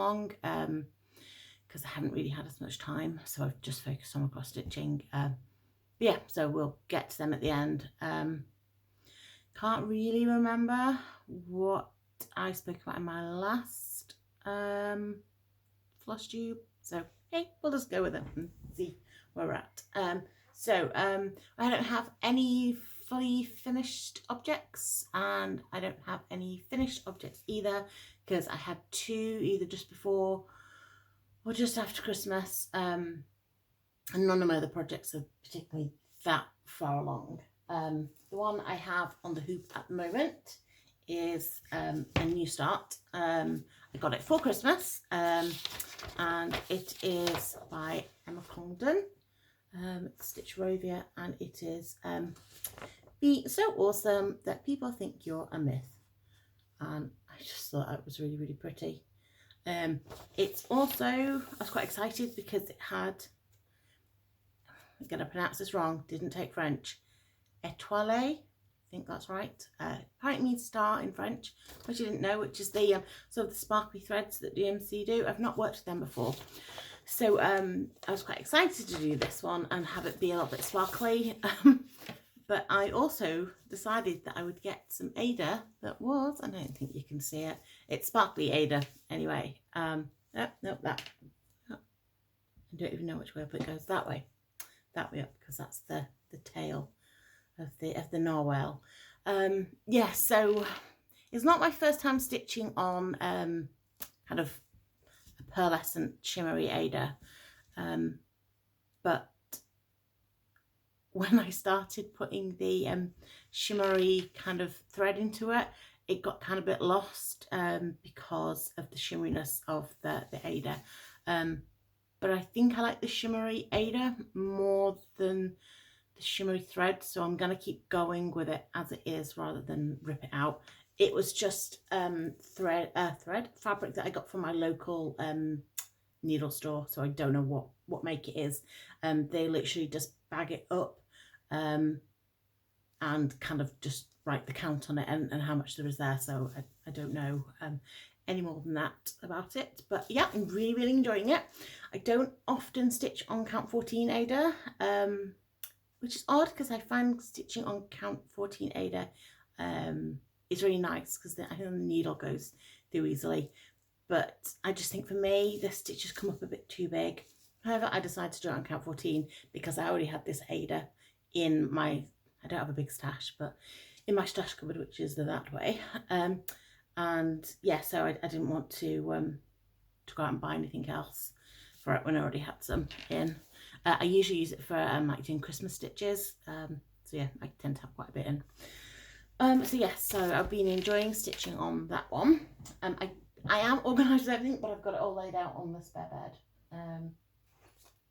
long because I haven't really had as much time, so I've just focused on my cross stitching. Yeah, so we'll get to them at the end. Can't really remember what I spoke about in my last Flosstube, so hey, we'll just go with it and see where we're at. I don't have any fully finished objects, and I don't have any finished objects either, because I had two either just before or just after Christmas, and none of my other projects are particularly that far along. The one I have on the hoop at the moment is a new start. I got it for Christmas, and it is by Emma Congdon. It's Stitch Rovia, and it is Be So Awesome That People Think You're a Myth. And I just thought it was really, really pretty. It's also, I was quite excited because it had, I'm going to pronounce this wrong, didn't take French, étoile, I think that's right. Apparently means star in French, which I didn't know, which is the sort of the sparkly threads that DMC do. I've not worked with them before. So I was quite excited to do this one and have it be a little bit sparkly. But I also decided that I would get some Ada that was, I don't think you can see it, it's sparkly Ada anyway. No, that, I don't even know which way up it goes, that way up, because that's the tail of the narwhal. Yeah, so it's not my first time stitching on kind of a pearlescent shimmery Ada, but when I started putting the shimmery kind of thread into it, it got kind of a bit lost because of the shimmeriness of the Ada. But I think I like the shimmery Ada more than the shimmery thread, so I'm going to keep going with it as it is rather than rip it out. It was just fabric that I got from my local needle store, so I don't know what make it is. They literally just bag it up and kind of just write the count on it and how much there is there, so I don't know any more than that about it. But yeah, I'm really, really enjoying it. I don't often stitch on count 14 Ada, which is odd because I find stitching on count 14 Ada is really nice because I think the needle goes through easily. But I just think for me, the stitches come up a bit too big. However, I decided to do it on count 14 because I already had this Ada in my, I don't have a big stash, but in my stash cupboard, which is that way. And yeah, so I didn't want to go out and buy anything else for it when I already had some in. I usually use it for like doing Christmas stitches. So yeah, I tend to have quite a bit in. So yeah, so I've been enjoying stitching on that one. I am organised with everything, but I've got it all laid out on the spare bed.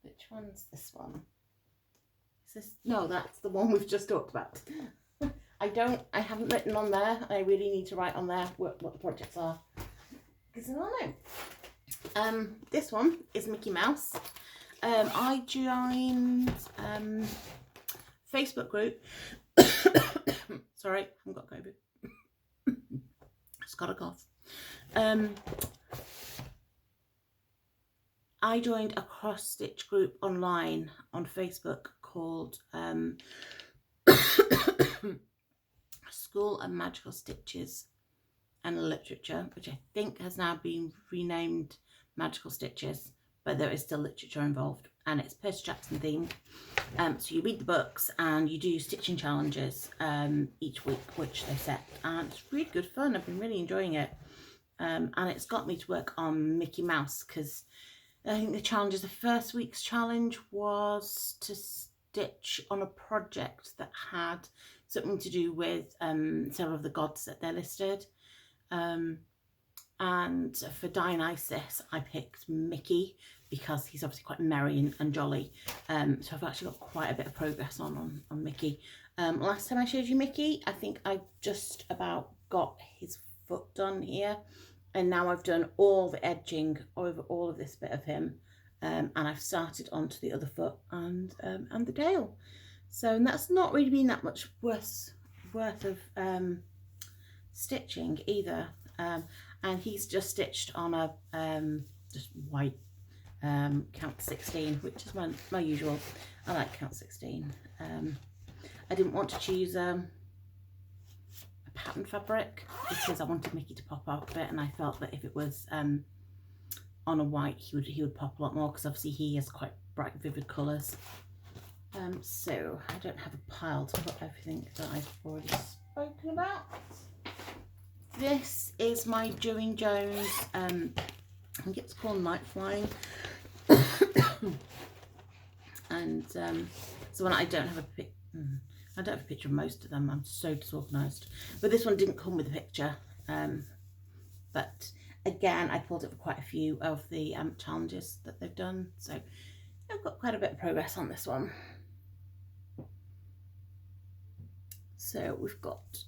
Which one's this one? Is this? No, that's the one we've just talked about. I haven't written on there. I really need to write on there what the projects are, because I don't know. This one is Mickey Mouse. I joined Facebook group. Sorry, I haven't got COVID. Just got a cough. I joined a cross stitch group online on Facebook called School of Magical Stitches and Literature, which I think has now been renamed Magical Stitches, but there is still literature involved, and it's Percy Jackson themed. So you read the books and you do stitching challenges each week, which they set, and it's really good fun. I've been really enjoying it, and it's got me to work on Mickey Mouse, because I think the challenges, the first week's challenge was to stitch on a project that had something to do with several of the gods that they're listed. And for Dionysus, I picked Mickey because he's obviously quite merry and jolly. So I've actually got quite a bit of progress on Mickey. Last time I showed you Mickey, I think I just about got his foot done here. And now I've done all the edging over all of this bit of him. And I've started onto the other foot and the tail. So, and that's not really been that much worth of stitching either. and he's just stitched on a just white count 16, which is my usual. I like count 16. I didn't want to choose a pattern fabric because I wanted Mickey to pop out a bit, and I felt that if it was on a white, he would pop a lot more, because obviously he has quite bright, vivid colours. So I don't have a pile to put everything that I've already spoken about. This is my Doing Jones, I think it's called Night Flying. And so when I don't have a picture of most of them, I'm so disorganised. But this one didn't come with a picture. But again, I pulled it for quite a few of the challenges that they've done. So I've got quite a bit of progress on this one. So we've got,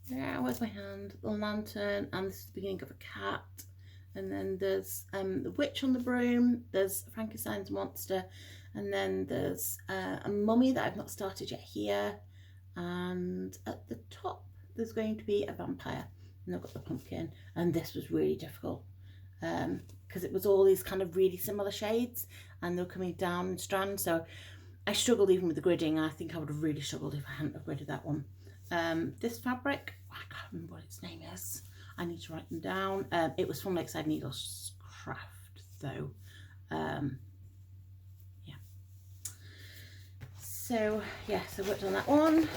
where's my hand? The lantern, and this is the beginning of a cat. And then there's the witch on the broom, there's Frankenstein's monster, and then there's a mummy that I've not started yet here. And at the top, there's going to be a vampire. And I've got the pumpkin, and this was really difficult because it was all these kind of really similar shades, and they were coming down in strands. So I struggled even with the gridding. I think I would have really struggled if I hadn't have gridded that one. This fabric, I can't remember what its name is. I need to write them down. It was from Lakeside Needles Craft, though. Yeah. So yes, I worked on that one,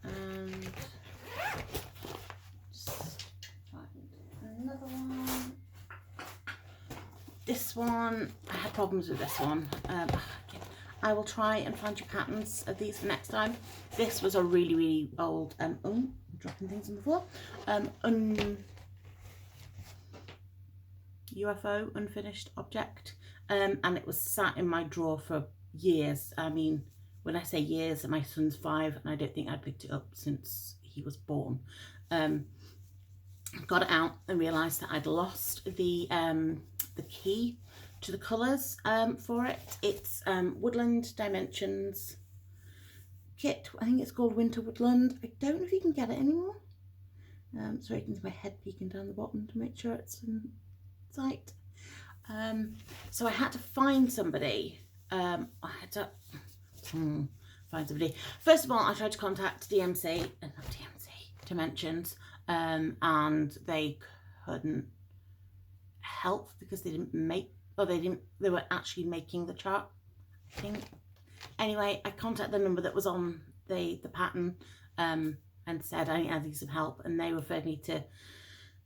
and just find another one. This one, I had problems with this one. I will try and find you patterns of these for next time. This was a really, really old, oh, I'm dropping things on the floor. UFO, unfinished object. And it was sat in my drawer for years. I mean, when I say years, my son's 5, and I don't think I'd picked it up since he was born. Got it out and realised that I'd lost the key to the colours for it. It's Woodland Dimensions kit. I think it's called Winter Woodland. I don't know if you can get it anymore. Sorry, I can see my head peeking down the bottom to make sure it's in sight. So I had to find somebody. I had to find somebody. First of all, I tried to contact DMC, not DMC, Dimensions, and they couldn't help because they didn't make, or they were actually making the chart, I think. Anyway, I contacted the number that was on the pattern and said I need some help, and they referred me to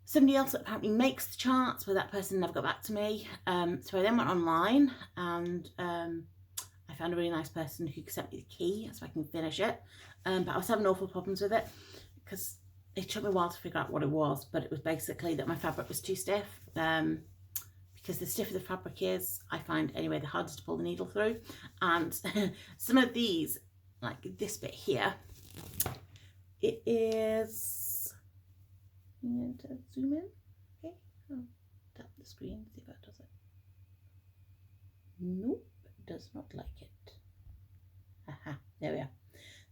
somebody else that apparently makes the charts, but that person never got back to me. So I then went online, and I found a really nice person who sent me the key so I can finish it. But I was having awful problems with it because it took me a while to figure out what it was, but it was basically that my fabric was too stiff. Because the stiffer the fabric is, I find anyway, the hardest to pull the needle through. And some of these, like this bit here, it is, I'm going to zoom in, okay, I'll tap the screen, see if that does it. Nope, it does not like it. Aha, there we are.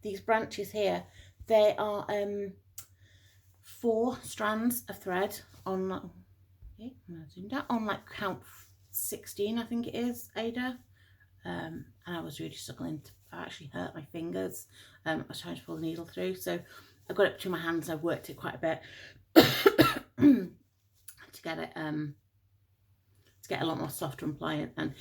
These branches here, they are 4 strands of thread on, okay, I'm going to zoom down, on like count 16, I think it is, Ada. And I was really struggling to, I actually hurt my fingers. I was trying to pull the needle through, so I got it between my hands. I've worked it quite a bit to get it a lot more softer and pliant, and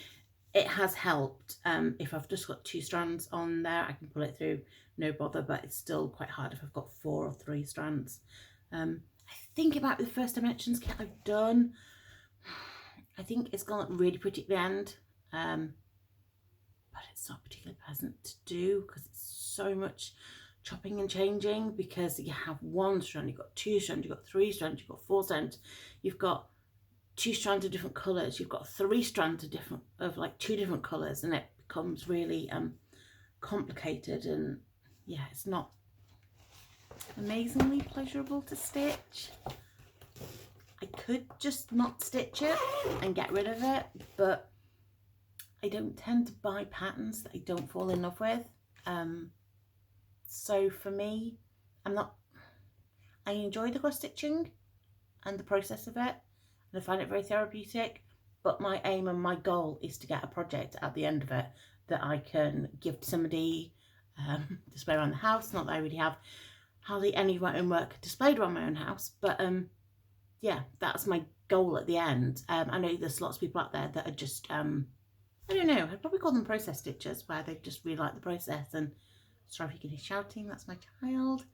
it has helped. If I've just got 2 strands on there, I can pull it through, no bother, but it's still quite hard if I've got 4 or 3 strands. I think it might be the first Dimensions kit I've done. I think it's gonna look really pretty at the end, but it's not particularly pleasant to do because it's so much chopping and changing, because you have 1 strand, you've got 2 strands, you've got 3 strands, you've got 4 strands, you've got 2 strands of different colours, you've got 3 strands of like 2 different colours, and it becomes really complicated, and yeah, it's not amazingly pleasurable to stitch. I could just not stitch it and get rid of it, but I don't tend to buy patterns that I don't fall in love with. So for me, I enjoy the cross stitching, and the process of it, and I find it very therapeutic. But my aim and my goal is to get a project at the end of it that I can give to somebody, display around the house. Not that I really have hardly any of my own work displayed around my own house, but yeah, that's my goal at the end. I know there's lots of people out there that are just I don't know, I'd probably call them process stitchers, where they just really like the process. And sorry if you can hear shouting, that's my child.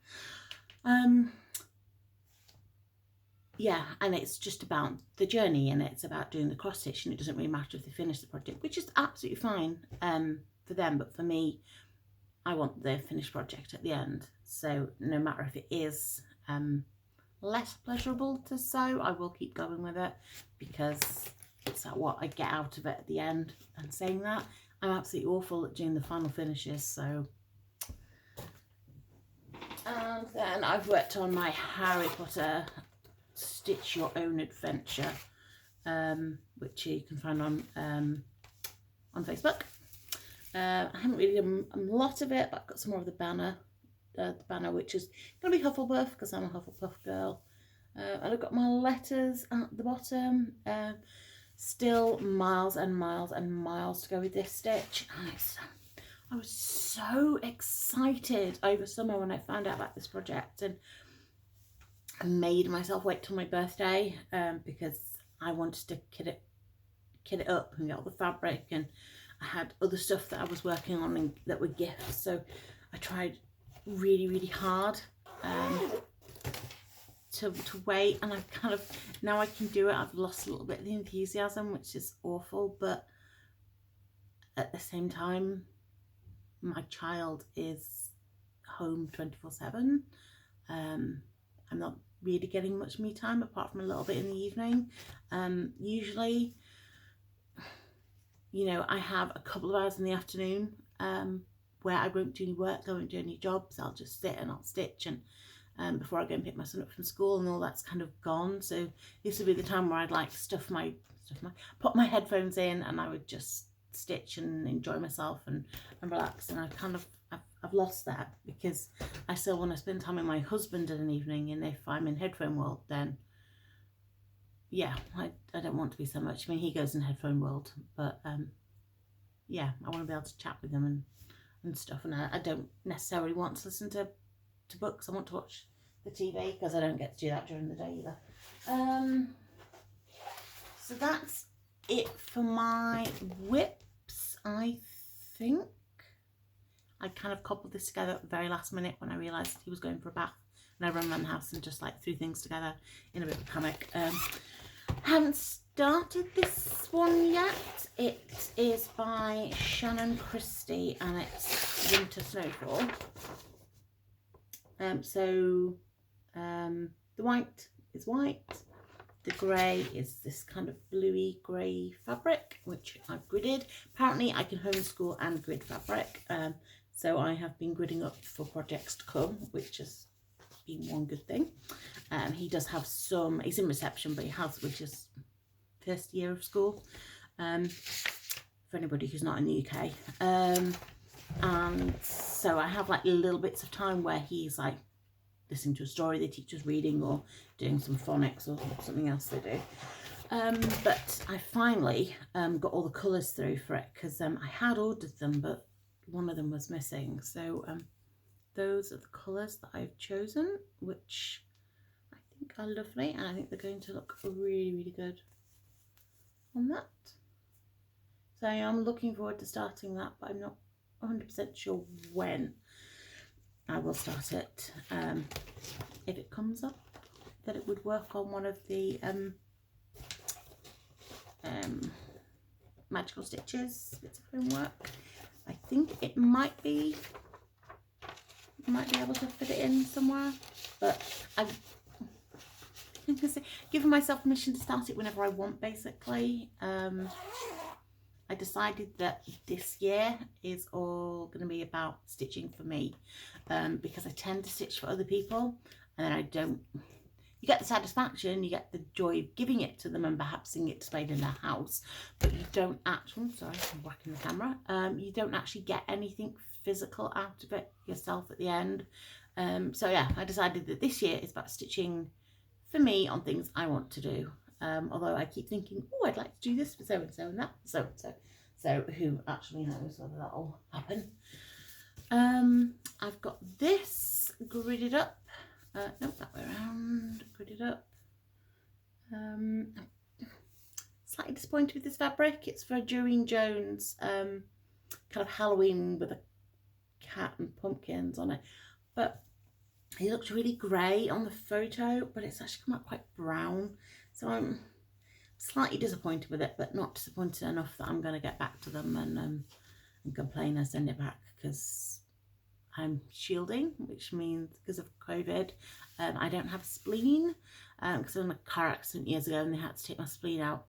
Yeah, and it's just about the journey, and it's about doing the cross stitch, and it doesn't really matter if they finish the project, which is absolutely fine for them, but for me, I want the finished project at the end. So no matter if it is less pleasurable to sew, I will keep going with it, because it's like what I get out of it at the end. And saying that, I'm absolutely awful at doing the final finishes. So, and then I've worked on my Harry Potter Stitch Your Own Adventure, which you can find on Facebook. I haven't really done a lot of it, but I've got some more of the banner, which is going to be Hufflepuff, because I'm a Hufflepuff girl. And I've got my letters at the bottom. Still miles and miles and miles to go with this stitch. And I was so excited over summer when I found out about this project, and I made myself wait till my birthday because I wanted to kit it up and get all the fabric, and I had other stuff that I was working on and that were gifts. So I tried really, really hard to wait, and I kind of, now I can do it. I've lost a little bit of the enthusiasm, which is awful, but at the same time, my child is home 24/7. I'm not really getting much me time apart from a little bit in the evening. Usually, you know, I have a couple of hours in the afternoon where I won't do any work, I won't do any jobs. I'll just sit and I'll stitch, and before I go and pick my son up from school, and all that's kind of gone. So this would be the time where I'd like put my headphones in, and I would just stitch and enjoy myself and relax. And I've lost that, because I still want to spend time with my husband in an evening, and if I'm in headphone world, then yeah, I don't want to be so much. I mean, he goes in headphone world, but yeah, I want to be able to chat with him and stuff, and I don't necessarily want to listen to books. I want to watch the TV, because I don't get to do that during the day either. So that's it for my whips, I think. I kind of cobbled this together at the very last minute when I realised he was going for a bath, and I ran around the house and just like threw things together in a bit of a panic. Haven't started this one yet. It is by Shannon Christie, and it's Winter Snowfall. The white is white, the grey is this kind of bluey grey fabric, which I've gridded. Apparently I can homeschool and grid fabric, so I have been gridding up for projects to come, which has been one good thing. He does have some, he's in reception, but he has, which is first year of school, for anybody who's not in the UK. And so I have like little bits of time where he's like listening to a story the teacher's reading, or doing some phonics or something else they do. But I finally got all the colours through for it, because I had ordered them, but one of them was missing. So those are the colours that I've chosen, which I think are lovely, and I think they're going to look really, really good on that. So I'm looking forward to starting that, but I'm not 100% sure when I will start it. If it comes up that it would work on one of the magical stitches bits of homework, I think it might be able to fit it in somewhere, but I'm giving myself permission to start it whenever I want, basically. I decided that this year is all going to be about stitching for me, because I tend to stitch for other people, and then I don't, you get the satisfaction, you get the joy of giving it to them and perhaps seeing it displayed in their house, but you don't actually, sorry, I'm whacking the camera, you don't actually get anything physical out of it yourself at the end. So yeah, I decided that this year is about stitching for me on things I want to do. Although I keep thinking, oh, I'd like to do this for so and so and that for so and so. So who actually knows whether that'll happen. I've got this gridded up. Nope, that way around. Gridded up. Slightly disappointed with this fabric. It's for Doreen Jones, kind of Halloween with a cat and pumpkins on it. But it looked really grey on the photo, but it's actually come out quite brown. So I'm slightly disappointed with it, but not disappointed enough that I'm going to get back to them and complain and send it back, because I'm shielding, which means because of COVID, I don't have a spleen, because I was in a car accident years ago and they had to take my spleen out.